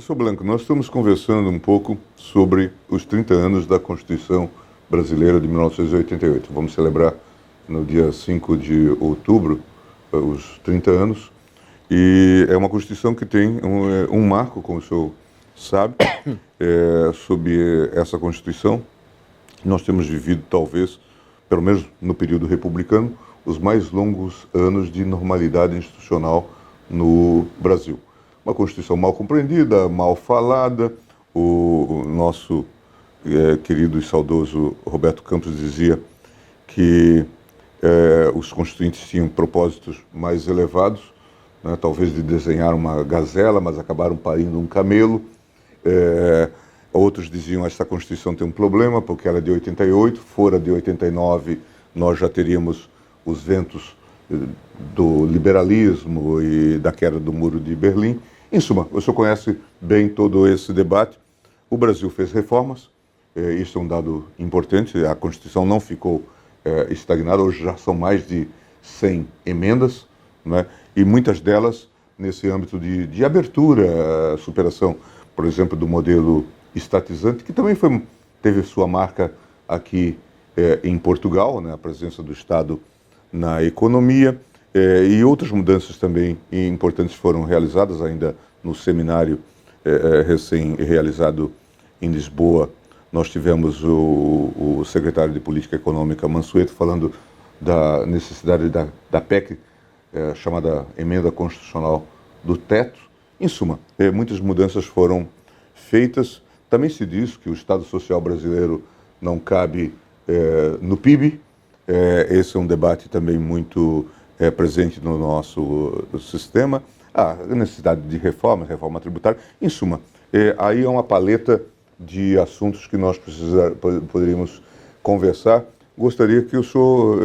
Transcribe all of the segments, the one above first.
Professor Blanco, nós estamos conversando um pouco sobre os 30 anos da Constituição Brasileira de 1988. Vamos celebrar no dia 5 de outubro os 30 anos. E é uma Constituição que tem um marco, como o senhor sabe, sob essa Constituição. Nós temos vivido, talvez, pelo menos no período republicano, os mais longos anos de normalidade institucional no Brasil. Uma Constituição mal compreendida, mal falada. O nosso querido e saudoso Roberto Campos dizia que os constituintes tinham propósitos mais elevados, né, talvez de desenhar uma gazela, mas acabaram parindo um camelo. Outros diziam que esta Constituição tem um problema, porque ela é de 88, fora de 89 nós já teríamos os ventos do liberalismo e da queda do Muro de Berlim. Em suma, o senhor conhece bem todo esse debate. O Brasil fez reformas, isso é um dado importante, a Constituição não ficou estagnada, hoje já são mais de 100 emendas, né? E muitas delas nesse âmbito de abertura, superação, por exemplo, do modelo estatizante, que também teve sua marca aqui em Portugal, né? A presença do Estado na economia, e outras mudanças também importantes foram realizadas ainda no seminário recém-realizado em Lisboa. Nós tivemos o secretário de Política Econômica, Mansueto, falando da necessidade da PEC, chamada Emenda Constitucional do Teto. Em suma, muitas mudanças foram feitas. Também se diz que o Estado Social brasileiro não cabe no PIB. Esse é um debate também muito presente no nosso sistema. A necessidade de reforma tributária. Em suma, aí é uma paleta de assuntos que nós poderíamos conversar. Gostaria que o senhor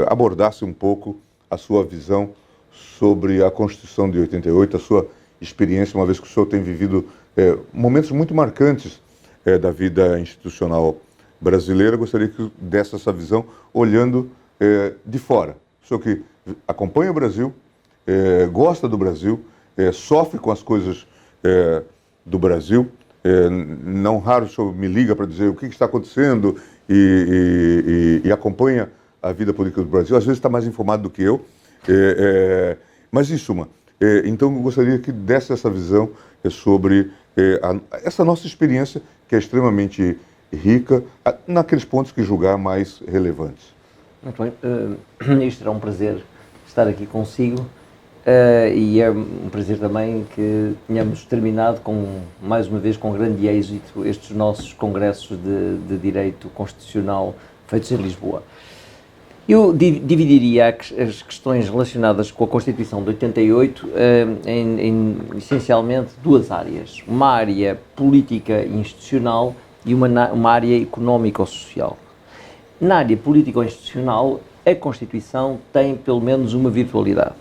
abordasse um pouco a sua visão sobre a Constituição de 88, a sua experiência, uma vez que o senhor tem vivido momentos muito marcantes da vida institucional brasileira. Gostaria que desse essa visão olhando de fora. O senhor que acompanha o Brasil, gosta do Brasil, sofre com as coisas do Brasil. Não raro o senhor me liga para dizer o que está acontecendo e acompanha a vida política do Brasil. Às vezes está mais informado do que eu. Mas, em suma, então eu gostaria que desse essa visão sobre essa nossa experiência, que é extremamente rica, naqueles pontos que julgar mais relevantes. Muito bem. Isto será um prazer estar aqui consigo e é um prazer também que tenhamos terminado mais uma vez com grande êxito estes nossos congressos de Direito Constitucional feitos em Lisboa. Eu dividiria as questões relacionadas com a Constituição de 88 em essencialmente duas áreas. Uma área política e institucional e uma área económico-social. Na área político-institucional, a Constituição tem pelo menos uma virtualidade.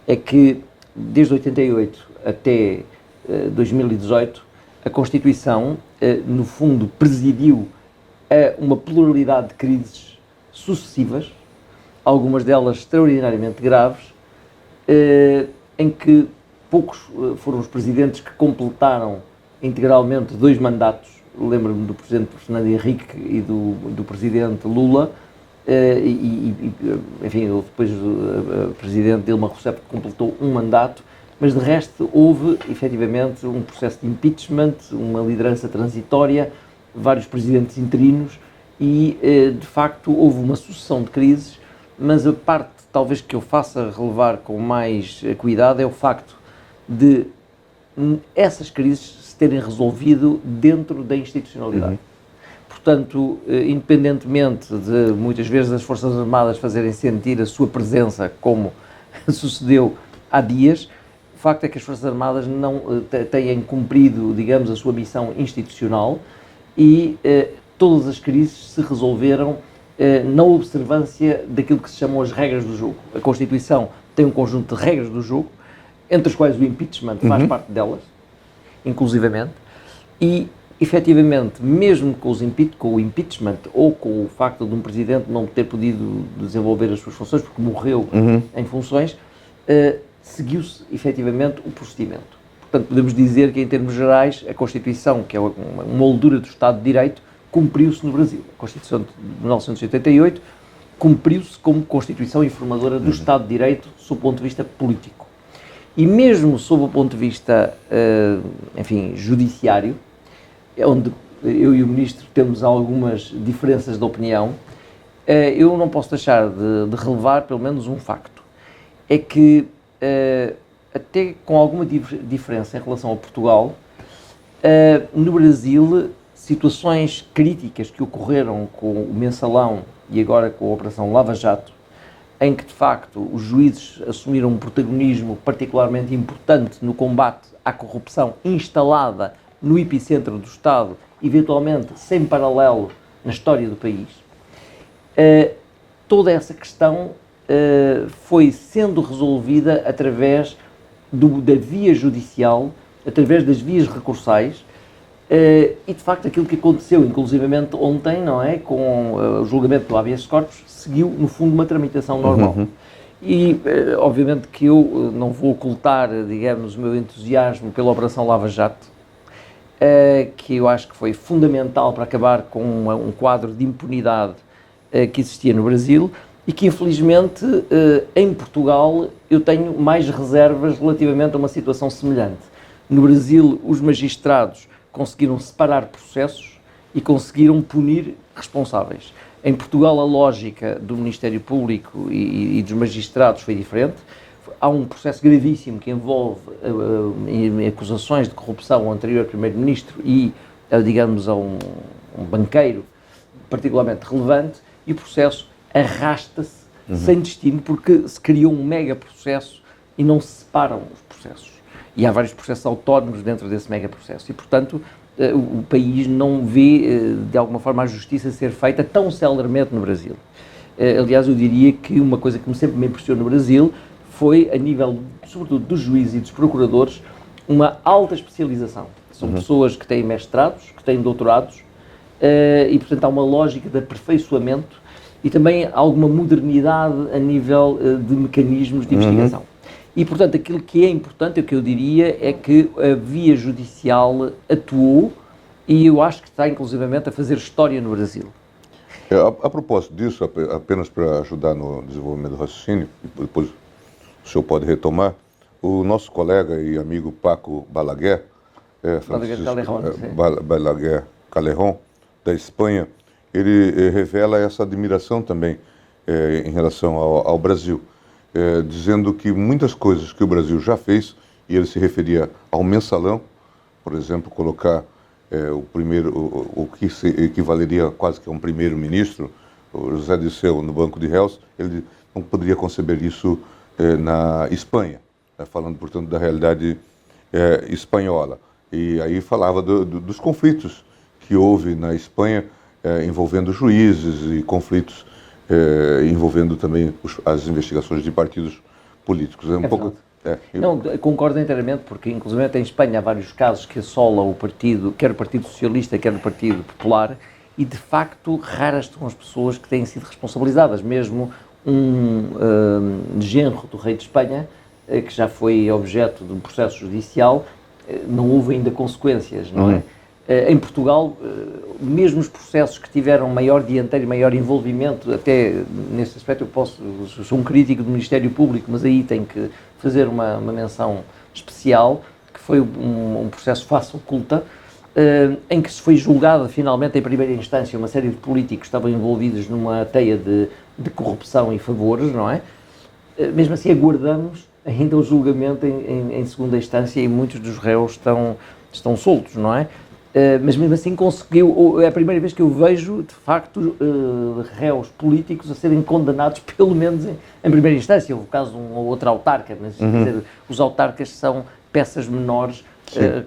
É que, desde 88 até 2018, a Constituição, no fundo, presidiu a uma pluralidade de crises sucessivas, algumas delas extraordinariamente graves, em que poucos foram os presidentes que completaram integralmente 2 mandatos. Lembro-me do presidente Fernando Henrique e do presidente Lula, enfim, depois o presidente Dilma Rousseff completou 1 mandato, mas de resto houve efetivamente um processo de impeachment, uma liderança transitória, vários presidentes interinos e de facto houve uma sucessão de crises, mas a parte talvez que eu faça relevar com mais cuidado é o facto de essas crises se terem resolvido dentro da institucionalidade. Portanto, independentemente de muitas vezes as Forças Armadas fazerem sentir a sua presença, como sucedeu há dias, o facto é que as Forças Armadas não têm cumprido, digamos, a sua missão institucional e todas as crises se resolveram na observância daquilo que se chamam as regras do jogo. A Constituição tem um conjunto de regras do jogo, entre as quais o impeachment faz parte delas, inclusivamente, e efetivamente, mesmo com o impeachment ou com o facto de um presidente não ter podido desenvolver as suas funções porque morreu em funções, seguiu-se efetivamente o procedimento. portanto, podemos dizer que, em termos gerais, a Constituição, que é uma moldura do Estado de Direito, cumpriu-se no Brasil. A Constituição de 1988 cumpriu-se como Constituição informadora do Estado de Direito, sob o ponto de vista político. E mesmo sob o ponto de vista, enfim, judiciário, onde eu e o Ministro temos algumas diferenças de opinião, eu não posso deixar de relevar pelo menos um facto. É que, até com alguma diferença em relação a Portugal, no Brasil, situações críticas que ocorreram com o Mensalão e agora com a Operação Lava Jato, em que de facto os juízes assumiram um protagonismo particularmente importante no combate à corrupção instalada no epicentro do Estado, eventualmente sem paralelo na história do país, toda essa questão foi sendo resolvida através da via judicial, através das vias recursais, e de facto aquilo que aconteceu, inclusivamente ontem, não é, com o julgamento do habeas corpus, seguiu no fundo uma tramitação normal. E obviamente que eu não vou ocultar, digamos, o meu entusiasmo pela Operação Lava Jato, que eu acho que foi fundamental para acabar com um quadro de impunidade que existia no Brasil e que infelizmente em Portugal eu tenho mais reservas relativamente a uma situação semelhante. No Brasil os magistrados conseguiram separar processos e conseguiram punir responsáveis. Em Portugal a lógica do Ministério Público e dos magistrados foi diferente. Há um processo gravíssimo que envolve acusações de corrupção ao anterior Primeiro-Ministro e, digamos, a um banqueiro particularmente relevante, e o processo arrasta-se sem destino porque se criou um mega processo e não se separam os processos. E há vários processos autónomos dentro desse mega processo. E, portanto, o país não vê, de alguma forma, a justiça ser feita tão celermente no Brasil. Aliás, eu diria que uma coisa que sempre me impressionou no Brasil foi, a nível, sobretudo, dos juízes e dos procuradores, uma alta especialização. São pessoas que têm mestrados, que têm doutorados, e, portanto, há uma lógica de aperfeiçoamento e também alguma modernidade a nível de mecanismos de investigação. E, portanto, aquilo que é importante, o que eu diria, é que a via judicial atuou e eu acho que está, inclusivamente, a fazer história no Brasil. A propósito disso, apenas para ajudar no desenvolvimento do raciocínio, e depois o senhor pode retomar, o nosso colega e amigo Paco Balaguer, Balaguer Callejon, da Espanha, ele revela essa admiração também em relação ao Brasil, dizendo que muitas coisas que o Brasil já fez, e ele se referia ao Mensalão, por exemplo, colocar o que equivaleria quase que a um primeiro-ministro, o José Dirceu, no banco de réus, ele não poderia conceber isso na Espanha, falando, portanto, da realidade espanhola. E aí falava dos conflitos que houve na Espanha envolvendo juízes e conflitos envolvendo também as investigações de partidos políticos. Não, concordo inteiramente, porque inclusive em Espanha há vários casos que assolam o partido, quer o Partido Socialista, quer o Partido Popular, e de facto raras são as pessoas que têm sido responsabilizadas. Mesmo genro do rei de Espanha, que já foi objeto de um processo judicial, não houve ainda consequências, não é? Em Portugal, mesmo os processos que tiveram maior dianteiro e maior envolvimento, até nesse aspecto eu sou um crítico do Ministério Público, mas aí tenho que fazer uma menção especial, que foi um processo face oculta, em que se foi julgada finalmente em primeira instância uma série de políticos que estavam envolvidos numa teia de corrupção e favores, não é? Mesmo assim aguardamos ainda o julgamento em segunda instância e muitos dos réus estão soltos, não é? Mas mesmo assim conseguiu, é a primeira vez que eu vejo, de facto, réus políticos a serem condenados, pelo menos em primeira instância. Houve o caso de um ou outro autarca, mas quer dizer, os autarcas são peças menores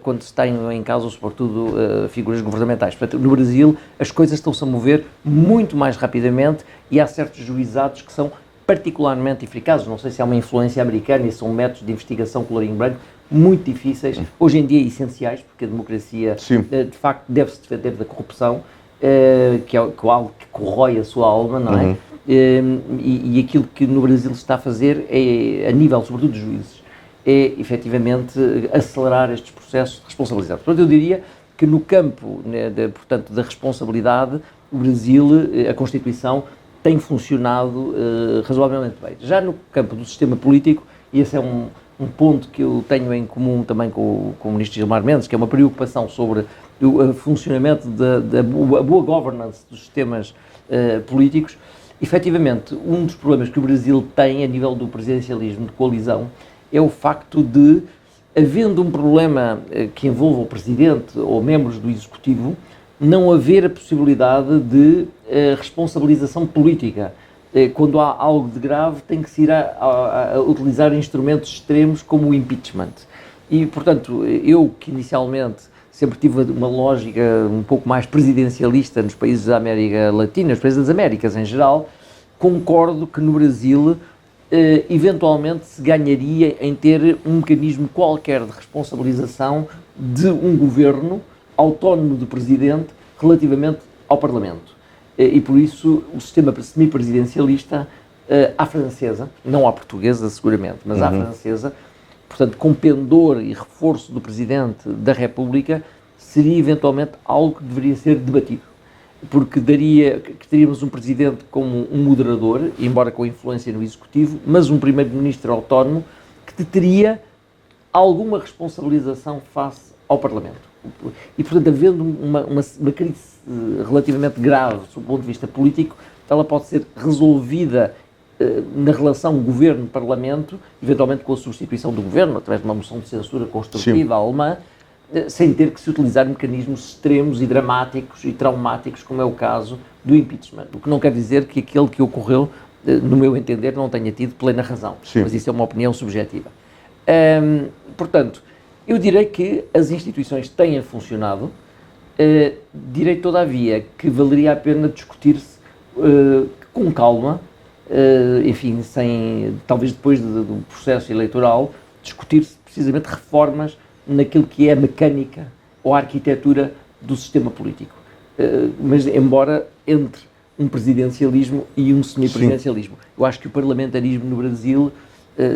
quando se tem em causa, sobretudo, figuras governamentais. Portanto, no Brasil, as coisas estão-se a mover muito mais rapidamente e há certos juizados que são particularmente eficazes. Não sei se há uma influência americana e são métodos de investigação colorinho branco muito difíceis, hoje em dia essenciais, porque a democracia, de facto, deve-se defender da corrupção, que é algo que corrói a sua alma, não é? E aquilo que no Brasil se está a fazer é, a nível, sobretudo, dos juízes, é, efetivamente, acelerar estes processos de responsabilidade. Portanto, eu diria que no campo, né, portanto, da responsabilidade, o Brasil, a Constituição, tem funcionado razoavelmente bem. Já no campo do sistema político, e esse é um ponto que eu tenho em comum também com o ministro Gilmar Mendes, que é uma preocupação sobre o funcionamento da boa governance dos sistemas políticos. Efetivamente, um dos problemas que o Brasil tem a nível do presidencialismo de coalizão é o facto de, havendo um problema que envolva o Presidente ou membros do Executivo, não haver a possibilidade de responsabilização política. Quando há algo de grave, tem que se ir a utilizar instrumentos extremos como o impeachment. E, portanto, eu que inicialmente sempre tive uma lógica um pouco mais presidencialista nos países da América Latina, nos países das Américas em geral, concordo que no Brasil eventualmente se ganharia em ter um mecanismo qualquer de responsabilização de um governo autónomo do Presidente relativamente ao Parlamento. E por isso o sistema semipresidencialista à francesa, não à portuguesa seguramente, mas à francesa, portanto com pendor e reforço do Presidente da República, seria eventualmente algo que deveria ser debatido. Porque teríamos um Presidente como um moderador, embora com influência no Executivo, mas um Primeiro-Ministro autónomo que teria alguma responsabilização face ao Parlamento. E, portanto, havendo uma crise relativamente grave, sob o ponto de vista político, ela pode ser resolvida na relação governo-parlamento, eventualmente com a substituição do governo, através de uma moção de censura construtiva alemã, sem ter que se utilizar mecanismos extremos e dramáticos e traumáticos, como é o caso do impeachment. O que não quer dizer que aquele que ocorreu, no meu entender, não tenha tido plena razão. Sim. Mas isso é uma opinião subjetiva. Portanto, eu direi que as instituições têm funcionado, direi todavia que valeria a pena discutir-se com calma, enfim, talvez depois do processo eleitoral, discutir-se precisamente reformas naquilo que é a mecânica ou a arquitetura do sistema político. Mas embora entre um presidencialismo e um semipresidencialismo. Eu acho que o parlamentarismo no Brasil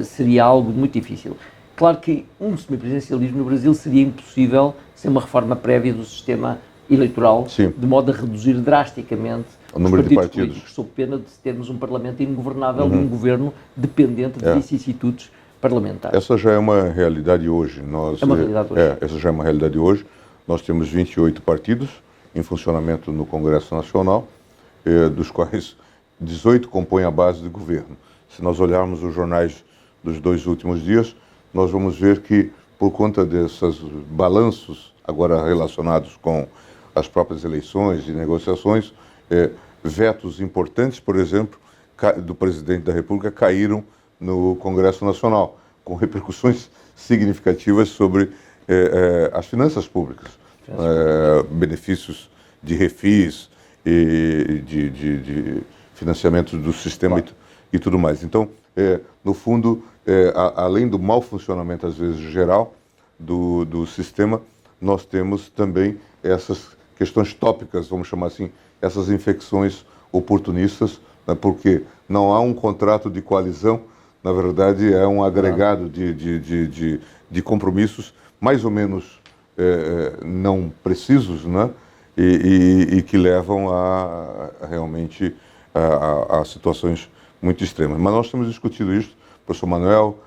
seria algo muito difícil. Claro que um semipresidencialismo no Brasil seria impossível sem uma reforma prévia do sistema eleitoral, de modo a reduzir drasticamente o número de partidos políticos, sob pena de termos um parlamento ingovernável e um governo dependente de vicissitudes parlamentares. Essa já é uma realidade hoje. É uma realidade hoje. Essa já é uma realidade hoje. Nós temos 28 partidos em funcionamento no Congresso Nacional, dos quais 18 compõem a base do governo. Se nós olharmos os jornais dos 2 últimos dias, nós vamos ver que, por conta desses balanços agora relacionados com as próprias eleições e negociações, vetos importantes, por exemplo, do presidente da República caíram no Congresso Nacional, com repercussões significativas sobre as finanças públicas, benefícios de refis e de financiamento do sistema e tudo mais. Então, no fundo, além do mau funcionamento, às vezes, geral do sistema, nós temos também essas questões tópicas, vamos chamar assim, essas infecções oportunistas, né, porque não há um contrato de coalizão, na verdade é um agregado de compromissos mais ou menos não precisos, né, e que levam realmente a situações muito extremas. Mas nós temos discutido isso, o professor Manuel,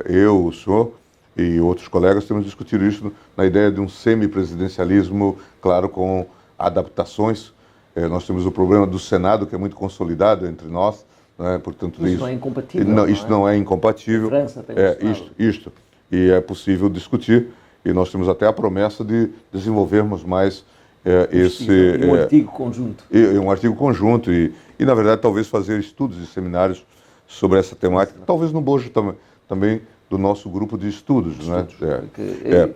eu, o senhor e outros colegas temos discutido isso na ideia de um semipresidencialismo, claro, com adaptações. Nós temos o problema do Senado, que é muito consolidado entre nós, né? Portanto, isso não é incompatível. Não, isto não é incompatível. A França tem isto. E é possível discutir, e nós temos até a promessa de desenvolvermos mais um artigo conjunto. Um artigo conjunto e, na verdade, talvez fazer estudos e seminários sobre essa temática, talvez no bojo também do nosso grupo de estudos. Né?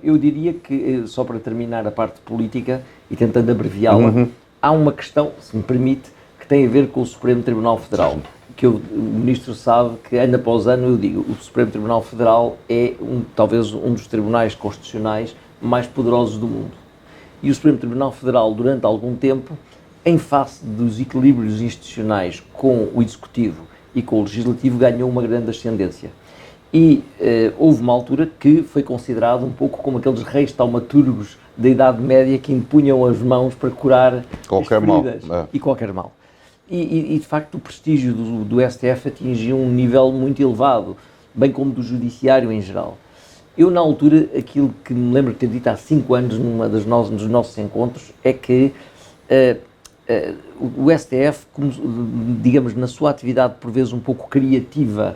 Eu diria que, só para terminar a parte política e tentando abreviá-la, há uma questão, se me permite, que tem a ver com o Supremo Tribunal Federal, que o Ministro sabe que ano após ano eu digo, o Supremo Tribunal Federal é talvez um dos tribunais constitucionais mais poderosos do mundo. E o Supremo Tribunal Federal, durante algum tempo, em face dos equilíbrios institucionais com o Executivo e com o Legislativo, ganhou uma grande ascendência. E houve uma altura que foi considerado um pouco como aqueles reis taumaturgos da Idade Média que impunham as mãos para curar Qualquer as feridas mal. e qualquer mal. E de facto o prestígio do STF atingiu um nível muito elevado, bem como do judiciário em geral. Eu, na altura, aquilo que me lembro de ter dito há 5 anos dos nossos encontros é que o STF, digamos, na sua atividade por vezes um pouco criativa,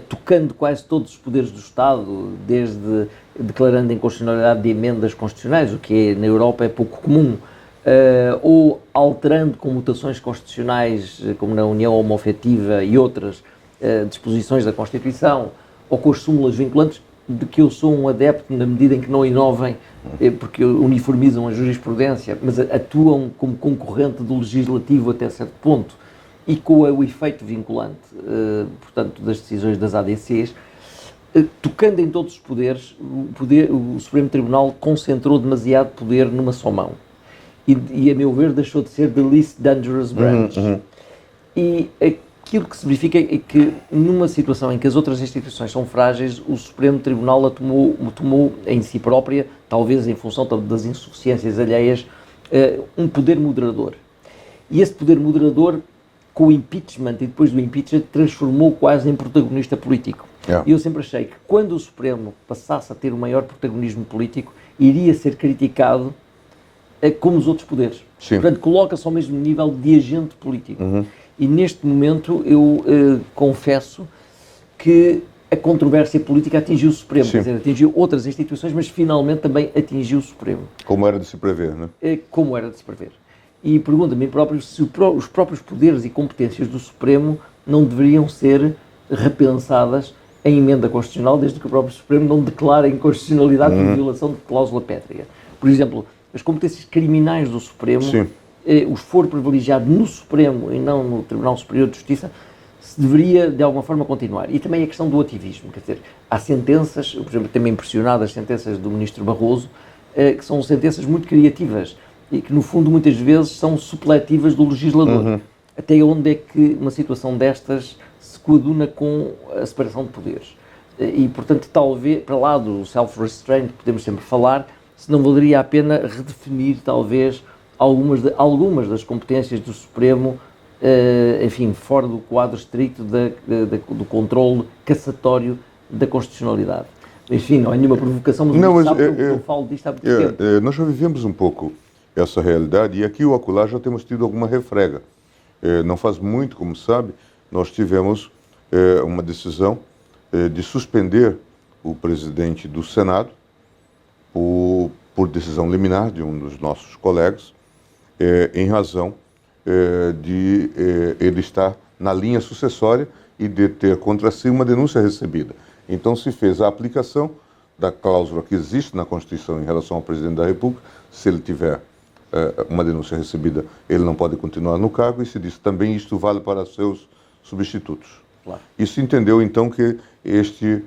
tocando quase todos os poderes do Estado, desde declarando a inconstitucionalidade de emendas constitucionais, o que na Europa é pouco comum, ou alterando comutações constitucionais, como na União Homoafetiva e outras disposições da Constituição, ou com as súmulas vinculantes, de que eu sou um adepto na medida em que não inovem, porque uniformizam a jurisprudência, mas atuam como concorrente do legislativo até certo ponto, e com o efeito vinculante, portanto, das decisões das ADCs, tocando em todos os poderes, o Supremo Tribunal concentrou demasiado poder numa só mão. E a meu ver, deixou de ser the least dangerous branch. E aquilo que se verifica é que, numa situação em que as outras instituições são frágeis, o Supremo Tribunal a tomou em si própria, talvez em função das insuficiências alheias, um poder moderador. E esse poder moderador, com o impeachment e depois do impeachment, transformou quase em protagonista político. E eu sempre achei que, quando o Supremo passasse a ter o maior protagonismo político, iria ser criticado como os outros poderes. Sim. Portanto, coloca-se ao mesmo nível de agente político. E neste momento eu confesso que a controvérsia política atingiu o Supremo, quer dizer, atingiu outras instituições, mas finalmente também atingiu o Supremo. Como era de se prever, né? Como era de se prever. E pergunto-me próprio se os próprios poderes e competências do Supremo não deveriam ser repensadas em emenda constitucional, desde que o próprio Supremo não declare a inconstitucionalidade por violação de cláusula pétrea. Por exemplo, as competências criminais do Supremo, o foro privilegiado no Supremo e não no Tribunal Superior de Justiça, se deveria de alguma forma continuar. E também a questão do ativismo, quer dizer, há sentenças, por exemplo, também impressionado as sentenças do Ministro Barroso, que são sentenças muito criativas e que no fundo muitas vezes são supletivas do legislador. Até onde é que uma situação destas se coaduna com a separação de poderes? E portanto, talvez, para lá do self-restraint que podemos sempre falar, se não valeria a pena redefinir talvez algumas das competências do Supremo, enfim, fora do quadro estricto do controle cassatório da constitucionalidade. Enfim, não é nenhuma provocação, mas sabe que eu falo disto há muito tempo. Nós já vivemos um pouco essa realidade e aqui ou acolá já temos tido alguma refrega. Não faz muito, como sabe, nós tivemos uma decisão de suspender o presidente do Senado por decisão liminar de um dos nossos colegas, em razão de ele estar na linha sucessória e de ter contra si uma denúncia recebida. Então se fez a aplicação da cláusula que existe na Constituição em relação ao presidente da República. Se ele tiver uma denúncia recebida, ele não pode continuar no cargo, e se diz também isto vale para seus substitutos. Claro. E se entendeu então que este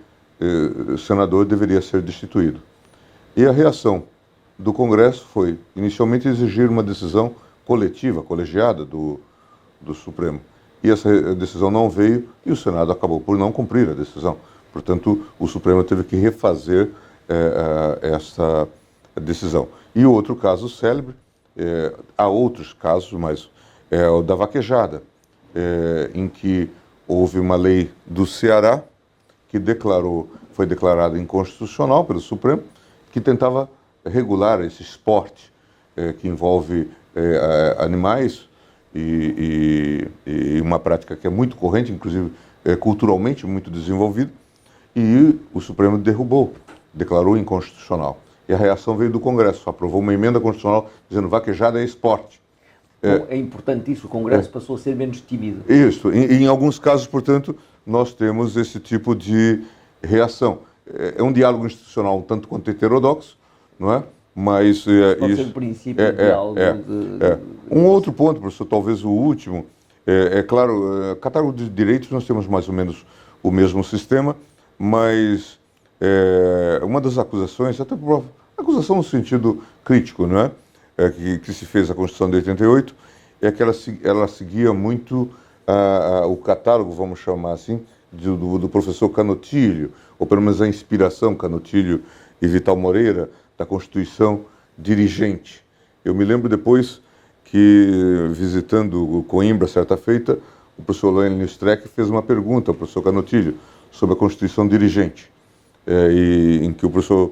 senador deveria ser destituído. E a reação do Congresso foi, inicialmente, exigir uma decisão coletiva, colegiada do Supremo. E essa decisão não veio e o Senado acabou por não cumprir a decisão. Portanto, o Supremo teve que refazer essa decisão. E o outro caso célebre, há outros casos, mas é o da vaquejada, em que houve uma lei do Ceará que foi declarada inconstitucional pelo Supremo, que tentava regular esse esporte que envolve animais e uma prática que é muito corrente, inclusive culturalmente muito desenvolvida, e o Supremo derrubou, declarou inconstitucional. E a reação veio do Congresso, aprovou uma emenda constitucional dizendo vaquejada é esporte. É importante isso, o Congresso passou a ser menos tímido. Isso, em alguns casos, portanto, nós temos esse tipo de reação. É um diálogo institucional um tanto quanto heterodoxo, não é? Mas pode isso ser o princípio de algo. Um outro ponto, professor, talvez o último, é claro, catálogo de direitos nós temos mais ou menos o mesmo sistema, mas uma das acusações, até acusação no sentido crítico, não é? Que se fez a Constituição de 88, é que ela seguia muito o catálogo, vamos chamar assim, do professor Canutilho, ou pelo menos a inspiração Canutilho e Vital Moreira, da Constituição dirigente. Eu me lembro depois que, visitando o Coimbra, certa feita, o professor Lênio Streck fez uma pergunta ao professor Canutilho sobre a Constituição dirigente, em que o professor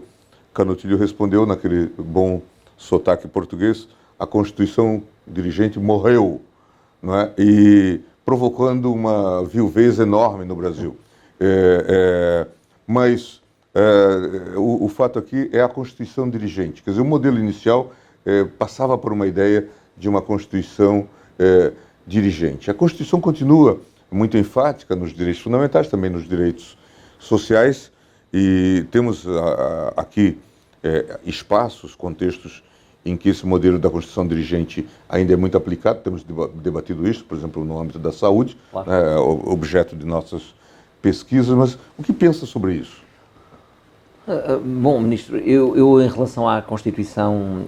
Canutilho respondeu, naquele bom sotaque português, a Constituição dirigente morreu, não é? E provocando uma viuvez enorme no Brasil. Mas o fato aqui é a Constituição dirigente. Quer dizer, o modelo inicial passava por uma ideia de uma Constituição dirigente. A Constituição continua muito enfática nos direitos fundamentais, também nos direitos sociais, e temos aqui espaços, contextos em que esse modelo da Constituição dirigente ainda é muito aplicado. Temos debatido isso, por exemplo, no âmbito da saúde, claro, objeto de nossas pesquisas, mas o que pensa sobre isso? Bom, Ministro, eu em relação à Constituição,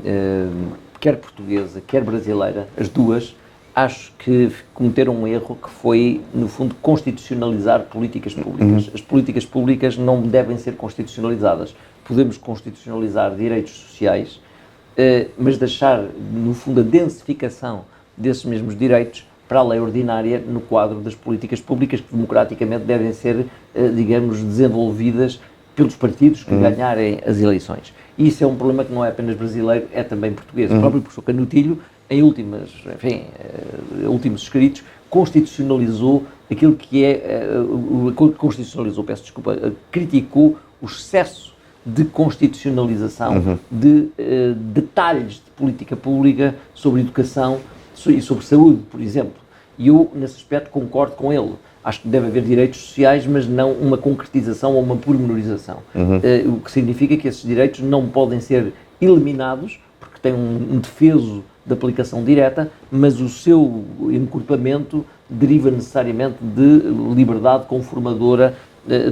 quer portuguesa, quer brasileira, as duas, acho que cometeram um erro que foi, no fundo, constitucionalizar políticas públicas. As políticas públicas não devem ser constitucionalizadas. Podemos constitucionalizar direitos sociais, mas deixar, no fundo, a densificação desses mesmos direitos para a lei ordinária no quadro das políticas públicas que democraticamente devem ser, digamos, desenvolvidas pelos partidos que ganharem as eleições. E isso é um problema que não é apenas brasileiro, é também português. O próprio professor Canutilho, em últimos escritos, constitucionalizou aquilo que criticou o excesso de constitucionalização de detalhes de política pública sobre educação e sobre saúde, por exemplo. E eu, nesse aspecto, concordo com ele. Acho que deve haver direitos sociais, mas não uma concretização ou uma pormenorização. O que significa que esses direitos não podem ser eliminados, porque têm um defeso de aplicação direta, mas o seu encorpamento deriva necessariamente de liberdade conformadora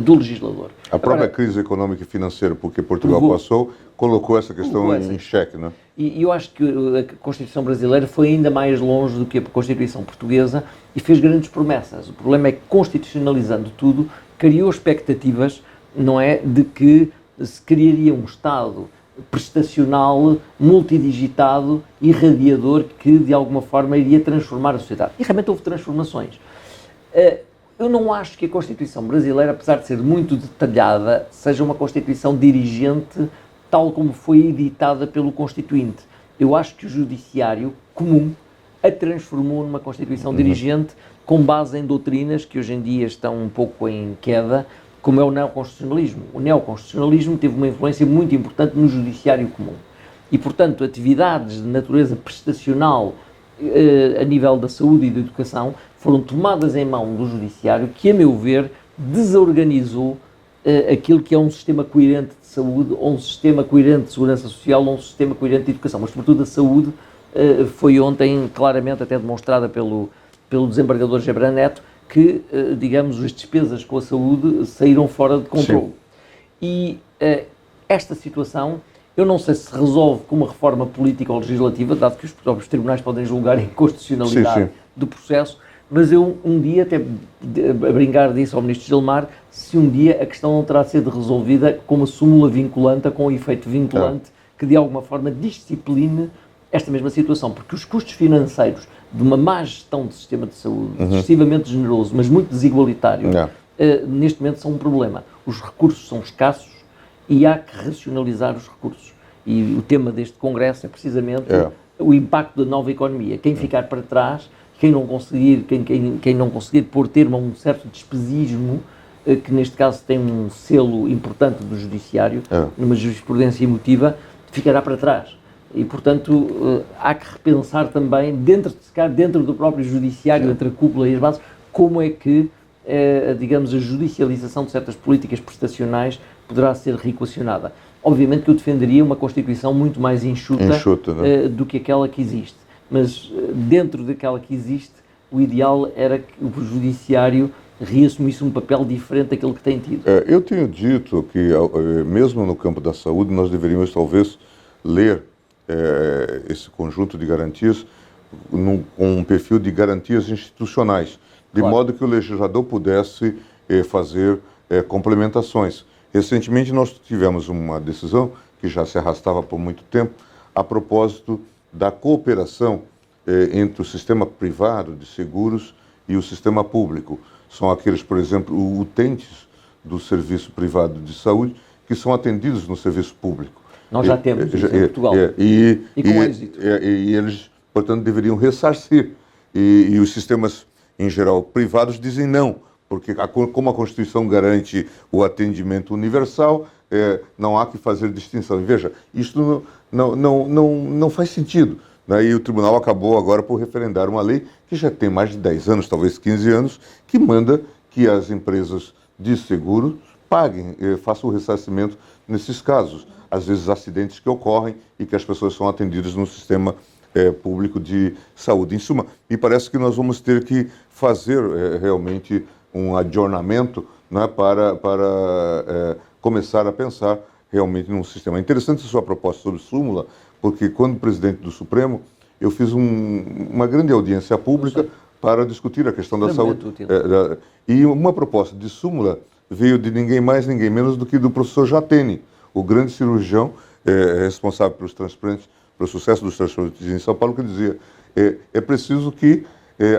do legislador. A própria crise econômica e financeira, porque Portugal passou, colocou essa questão em xeque, não é? E eu acho que a Constituição brasileira foi ainda mais longe do que a Constituição portuguesa e fez grandes promessas. O problema é que, constitucionalizando tudo, criou expectativas, não é, de que se criaria um Estado prestacional, multidigitado, irradiador, que de alguma forma iria transformar a sociedade. E realmente houve transformações. Eu não acho que a Constituição brasileira, apesar de ser muito detalhada, seja uma Constituição dirigente, tal como foi editada pelo Constituinte. Eu acho que o Judiciário comum a transformou numa Constituição dirigente com base em doutrinas que hoje em dia estão um pouco em queda, como é o neoconstitucionalismo. O neoconstitucionalismo teve uma influência muito importante no Judiciário comum. E, portanto, atividades de natureza prestacional a nível da saúde e da educação foram tomadas em mão do Judiciário, que, a meu ver, desorganizou aquilo que é um sistema coerente de saúde, ou um sistema coerente de segurança social, ou um sistema coerente de educação. Mas, sobretudo, a saúde foi ontem claramente até demonstrada pelo desembargador Gebran Neto, que, digamos, as despesas com a saúde saíram fora de controle. Sim. E esta situação, eu não sei se resolve com uma reforma política ou legislativa, dado que os próprios tribunais podem julgar a inconstitucionalidade do processo, mas eu um dia, até a brincar disso ao Ministro Gilmar, se um dia a questão não terá de ser resolvida com uma súmula vinculante, com um efeito vinculante, que de alguma forma discipline esta mesma situação, porque os custos financeiros de uma má gestão do sistema de saúde, excessivamente generoso, mas muito desigualitário, neste momento são um problema. Os recursos são escassos e há que racionalizar os recursos. E o tema deste Congresso é precisamente o impacto da nova economia. Quem ficar para trás, quem não conseguir pôr termo a um certo despesismo, que neste caso tem um selo importante do Judiciário, numa jurisprudência emotiva, ficará para trás. E, portanto, há que repensar também, dentro do próprio Judiciário, entre a cúpula e as bases, como é que, digamos, a judicialização de certas políticas prestacionais poderá ser reequacionada. Obviamente que eu defenderia uma Constituição muito mais enxuta do que aquela que existe. Mas, dentro daquela que existe, o ideal era que o Judiciário reassumisse um papel diferente daquele que tem tido. Eu tenho dito que, mesmo no campo da saúde, nós deveríamos, talvez, ler esse conjunto de garantias com um perfil de garantias institucionais, de modo que o legislador pudesse fazer complementações. Recentemente nós tivemos uma decisão que já se arrastava por muito tempo a propósito da cooperação entre o sistema privado de seguros e o sistema público. São aqueles, por exemplo, utentes do serviço privado de saúde que são atendidos no serviço público. Nós já temos isso em Portugal. E com êxito. E eles, portanto, deveriam ressarcir. E os sistemas, em geral, privados dizem não, porque como a Constituição garante o atendimento universal, não há que fazer distinção. E veja, isso não faz sentido. Né? E o tribunal acabou agora por referendar uma lei que já tem mais de 10 anos, talvez 15 anos, que manda que as empresas de seguro paguem, façam o ressarcimento nesses casos. Às vezes acidentes que ocorrem e que as pessoas são atendidas no sistema público de saúde. Em suma, me parece que nós vamos ter que fazer realmente um adornamento, né, para começar a pensar realmente num sistema. É interessante a sua proposta sobre súmula, porque quando presidente do Supremo, eu fiz uma grande audiência pública para discutir a questão da saúde. E uma proposta de súmula veio de ninguém mais, ninguém menos do que do professor Jatene, o grande cirurgião responsável pelos transplantes, pelo sucesso dos transplantes em São Paulo, que dizia é preciso que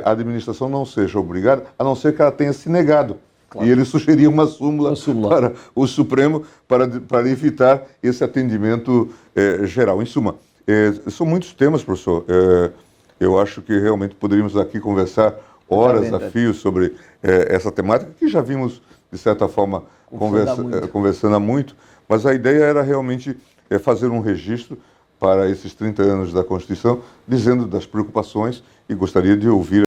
a administração não seja obrigada, a não ser que ela tenha se negado. Claro. E ele sugeria uma súmula para o Supremo para evitar esse atendimento geral. Em suma, são muitos temas, professor. Eu acho que realmente poderíamos aqui conversar horas a fio sobre essa temática, que já vimos, de certa forma, conversando há muito, mas a ideia era realmente fazer um registro para esses 30 anos da Constituição, dizendo das preocupações, e gostaria de ouvir